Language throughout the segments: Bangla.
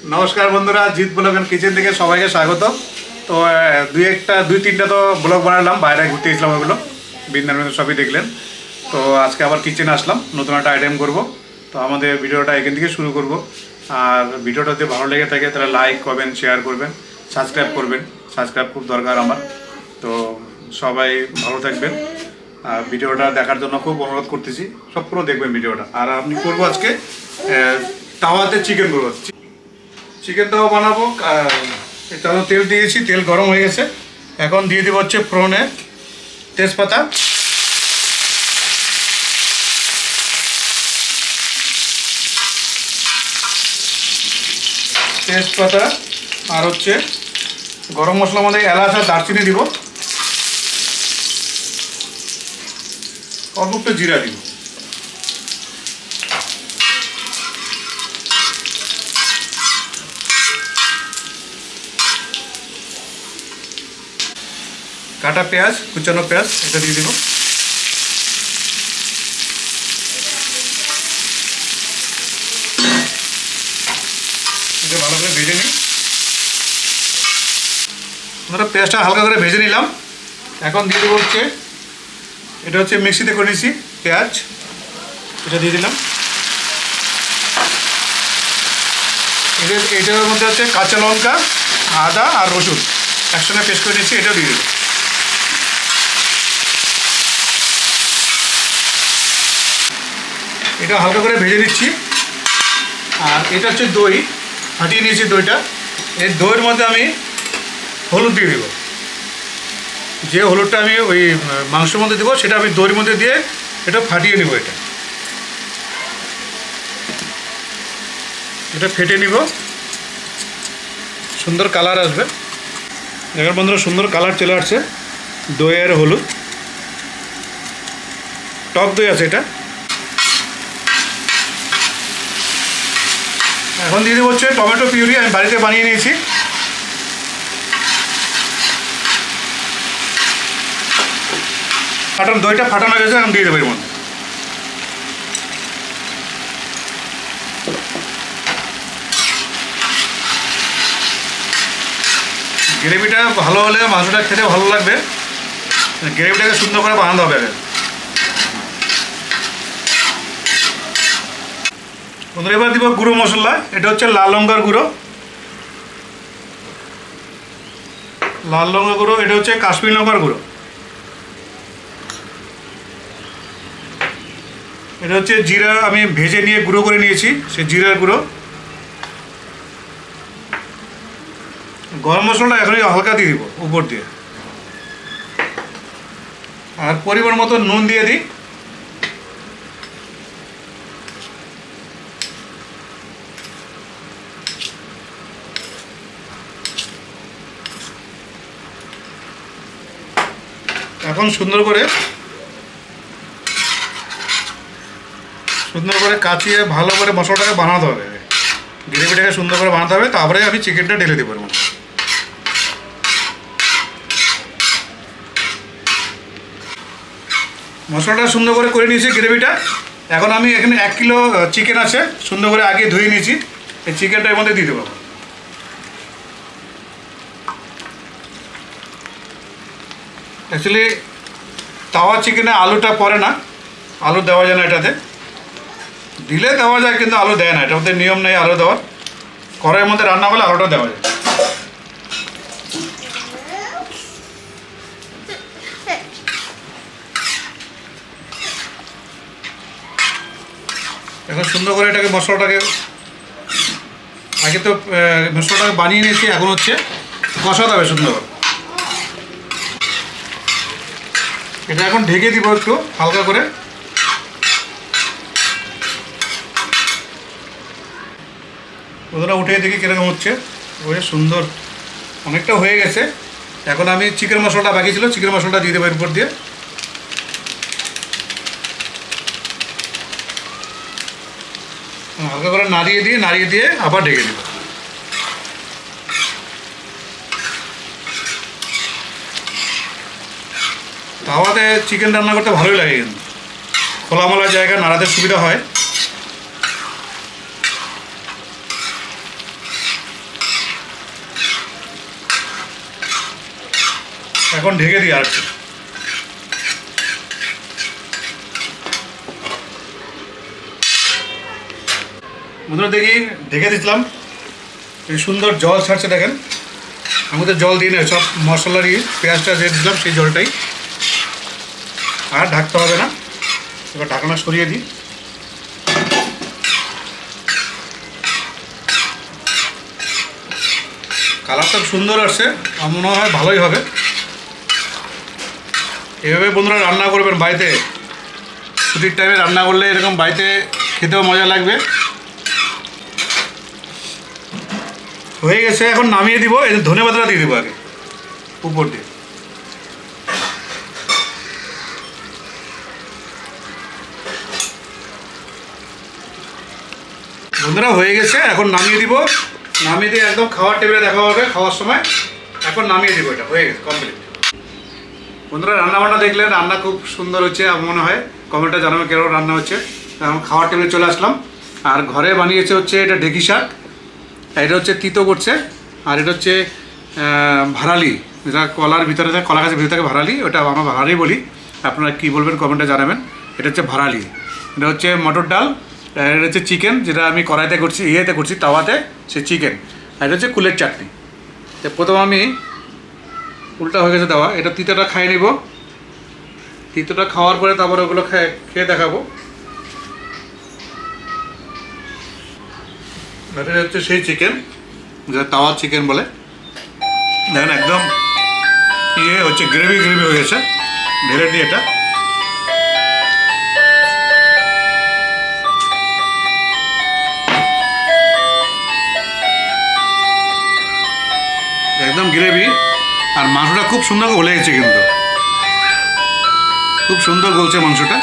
नमस्कार बंधुरा जित ब्लग एंड किचेन থেকে সবাইকে স্বাগত। তো দুই তিনটা তো ব্লগ বানালাম, বাইরে ঘুরতে গেছিলাম, ওগুলো বৃন্দাবন সবই দেখলেন। তো আজকে আবার কিচেনে আসলাম, নতুন একটা আইটেম করব। তো আমাদের ভিডিওটা এখান থেকে শুরু করব। আর ভিডিওটা যদি ভালো লেগে থাকে তাহলে লাইক করবেন, শেয়ার করবেন, সাবস্ক্রাইব করবেন। সাবস্ক্রাইব খুব দরকার আমার। তো সবাই ভালো থাকবেন। আর ভিডিওটা দেখার জন্য খুব অনুরোধ করতেছি, সব পুরো দেখবেন ভিডিওটা। আর আমি করবো আজকে তাওয়াতে চিকেন করবো। চিকেন তাওয়া বানাবো। তাও তেল দিয়েছি, তেল গরম হয়ে গেছে। এখন দিয়ে দেবো হচ্ছে ফোড়নে তেজপাতা, আর হচ্ছে গরম মশলার মধ্যে এলাচ আর দারচিনি দিব, অল্প একটু জিরা দিব। কাটা পেঁয়াজ, কুচানো পেঁয়াজ এটা দিয়ে দিব। এটা ভালো করে ভেজে নিই। আমরা পেঁয়াজটা হালকা করে ভেজে নিলাম। এখন দিয়ে দেবো হচ্ছে, এটা হচ্ছে মিক্সিতে করে নিয়েছি পেঁয়াজ, এটা দিয়ে দিলাম। এটার মধ্যে হচ্ছে কাঁচা লঙ্কা, আদা আর রসুন একসঙ্গে পেস্ট করে নিচ্ছি, এটাও দিয়ে দেবো। এটা হালকা করে ভেজে নিচ্ছি। আর এটা হচ্ছে দই, ফাটিয়ে নিয়েছি দইটা। এই দইয়ের মধ্যে আমি হলুদ দিয়ে দেবো। যে হলুদটা আমি ওই মাংসের মধ্যে দেবো সেটা আমি দইয়ের মধ্যে দিয়ে এটা ফাটিয়ে নেব। এটা ফেটে নিব, সুন্দর কালার আসবে। দেখেন বন্ধুরা, সুন্দর কালার চলে আসছে। দই আর হলুদ, টক দই আছে এটা। এখন দিয়ে দেবো হচ্ছে টমেটো পিউরি, আমি বাড়িতে বানিয়ে নিয়েছি। দইটা ফাটানো গেছে, এখন দিয়ে দেবো এর মধ্যে। গ্রেভিটা ভালো হলে মাংসটা খেতে ভালো লাগবে। গ্রেভিটাকে সুন্দর করে বানাতে হবে আগে। বন্ধুরা এবার দিব গুঁড়ো মশলা। এটা হচ্ছে লাল লঙ্কার গুঁড়ো, এটা হচ্ছে কাশ্মীরি লঙ্কার গুঁড়ো, এটা হচ্ছে জিরা, আমি ভেজে নিয়ে গুঁড়ো করে নিয়েছি, সে জিরার গুঁড়ো। গরম মশলাটা এখনই হালকা দিয়ে দিব উপর দিয়ে। আর পরিমাণ মতো নুন দিয়ে দিই। এখন সুন্দর করে কাচিয়ে ভালো করে মশলাটাকে বানাতে হবে, গ্রেভিটাকে সুন্দর করে বানাতে হবে। তারপরে আমি চিকেনটা ঢেলে দেবো। মশলাটা সুন্দর করে নিয়েছি গ্রেভিটা। এখন আমি এখানে 1 কিলো চিকেন আছে, সুন্দর করে আগে ধুয়ে নিয়েছি। এই চিকেনটা এর মধ্যে দিয়ে দেবো। অ্যাকচুয়ালি তাওয়া চিকেনে আলুটা পড়ে না, আলু দেওয়া যায় না এটাতে। দিলে দেওয়া যায় কিন্তু আলু দেয় না, এটার মধ্যে নিয়ম নেই আলু দেওয়ার। কড়াইয়ের মধ্যে রান্না করলে আলুটা দেওয়া যায়। এখন সুন্দর করে এটাকে মশলাটাকে আগে তো মশলাটাকে বানিয়ে নিয়েছি, এখন হচ্ছে কষাতে হবে সুন্দর করে। এটা এখন ঢেকে দিব একটু হালকা করে। ওটা উঠে দেখি কীরকম হচ্ছে। ওই সুন্দর অনেকটা হয়ে গেছে। এখন আমি চিকেন মশলাটা বাকি ছিল, চিকেন মশলাটা দিয়ে দেবো এর উপর দিয়ে। হালকা করে নাড়িয়ে দিয়ে আবার ঢেকে দেবো। তাওয়াতে চিকেন রান্না করতে ভালোই লাগে, কিন্তু খোলামেলা জায়গা, নাড়াতে সুবিধা হয়। এখন ঢেকে দিই আর একটু। বন্ধুরা দেখি ঢেকে দিয়েছিলাম, এই সুন্দর জল ছাড়ছে দেখেন। আমি তো জল দিই না, সব মশলা দিয়ে পেঁয়াজটা দিয়ে দিলাম সেই জলটাই, আর ঢাকতে হবে না। এবার ঢাকনা সরিয়ে দিই। কালারটা সুন্দর আসছে, আমার মনে হয় ভালোই হবে। এভাবে বন্ধুরা রান্না করবেন বাড়িতে, ছুটির টাইমে রান্না করলে এরকম বাড়িতে খেতেও মজা লাগবে। হয়ে গেছে, এখন নামিয়ে দিব। এই ধনেপাতাটা দিয়ে দেবো আগে উপর দিয়ে। বন্ধুরা হয়ে গেছে, এখন নামিয়ে দিব। নামিয়ে দিয়ে একদম খাওয়ার টেবিলে দেখা হবে খাওয়ার সময়। এখন নামিয়ে দিব, এটা হয়ে গেছে কমপ্লিট। বন্ধুরা রান্নাবান্না দেখলেন, রান্না খুব সুন্দর হচ্ছে আমার মনে হয়। কমেন্টে জানাবে কেন রান্না হচ্ছে। এখন খাওয়ার টেবিলে চলে আসলাম। আর ঘরে বানিয়েছে হচ্ছে এটা ঢেঁকি শাক, এটা হচ্ছে তিতো করছে, আর এটা হচ্ছে ভারালি, যেটা কলার ভিতরে থাকে, কলা গাছের ভিতরে থাকে ভারালি, ওটা আমরা ভারালি বলি। আপনারা কী বলবেন কমেন্টে জানাবেন। এটা হচ্ছে ভারালি। এটা হচ্ছে মটর ডাল, এটা হচ্ছে চিকেন, যেটা আমি কড়াইতে করছি, ইয়েতে করছি তাওয়াতে, সে চিকেন। আর এটা হচ্ছে কুলের চাটনি। তো প্রথম আমি উল্টা হয়ে গেছে দেওয়া, এটা তিতোটা খাই নিব। তিতোটা খাওয়ার পরে তারপরে ওগুলো খেয়ে দেখাবো। এটা হচ্ছে সেই চিকেন, যেটা তাওয়ার চিকেন বলে। দেখেন একদম ইয়ে হচ্ছে, গ্রেভি গ্রেভি হয়ে গেছে। ঢেলে দিই এটা। একদম গ্রেভি, আর মাংসটা খুব সুন্দর গলে গেছে, কিন্তু খুব সুন্দর গলছে মাংসটা।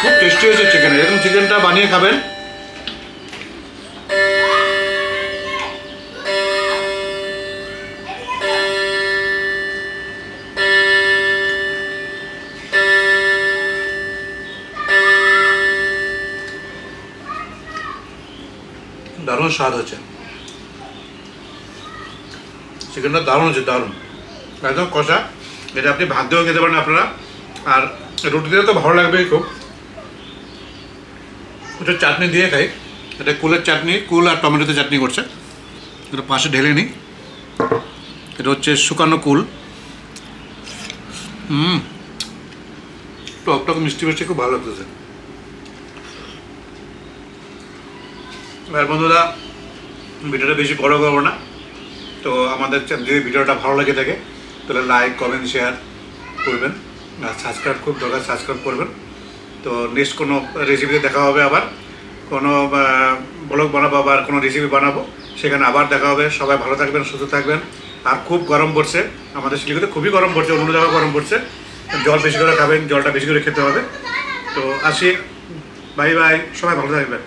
খুব টেস্টি হয়েছে চিকেন। এরকম চিকেনটা বানিয়ে খাবেন। দারুণ স্বাদ হচ্ছে, চিকেনটা দারুণ হচ্ছে, দারুণ একদম কষা। এটা আপনি ভাত দিয়েও খেতে পারেন আপনারা, আর রুটি দিয়ে তো ভালো লাগবেই খুব। এটা চাটনি দিয়ে খাই, এটা কুলের চাটনি, কুল আর টমেটোতে চাটনি করছে। এটা পাশে ঢেলে নিই। এটা হচ্ছে শুকানো কুল। টক টক মিষ্টি মিষ্টি, খুব ভালো লাগতেছে। আর বন্ধুরা ভিডিওটা বেশি বড় করবো না, তো আমাদের যদি ভিডিওটা ভালো লাগে থাকে তাহলে লাইক কমেন্ট শেয়ার করবেন, আর সাবস্ক্রাইব খুব দরকার, সাবস্ক্রাইব করবেন। তো নেক্সট কোনো রেসিপিতে দেখা হবে, আবার কোনো ব্লগ বানাবো, আবার কোনো রেসিপি বানাবো, সেখানে আবার দেখা হবে। সবাই ভালো থাকবেন, সুস্থ থাকবেন। আর খুব গরম পড়ছে আমাদের শিলিগুড়িতে, খুবই গরম পড়ছে, অন্য জায়গায় গরম পড়ছে। জল বেশি করে খাবেন, জলটা বেশি করে খেতে হবে। তো আসি, বাই বাই, সবাই ভালো থাকবেন।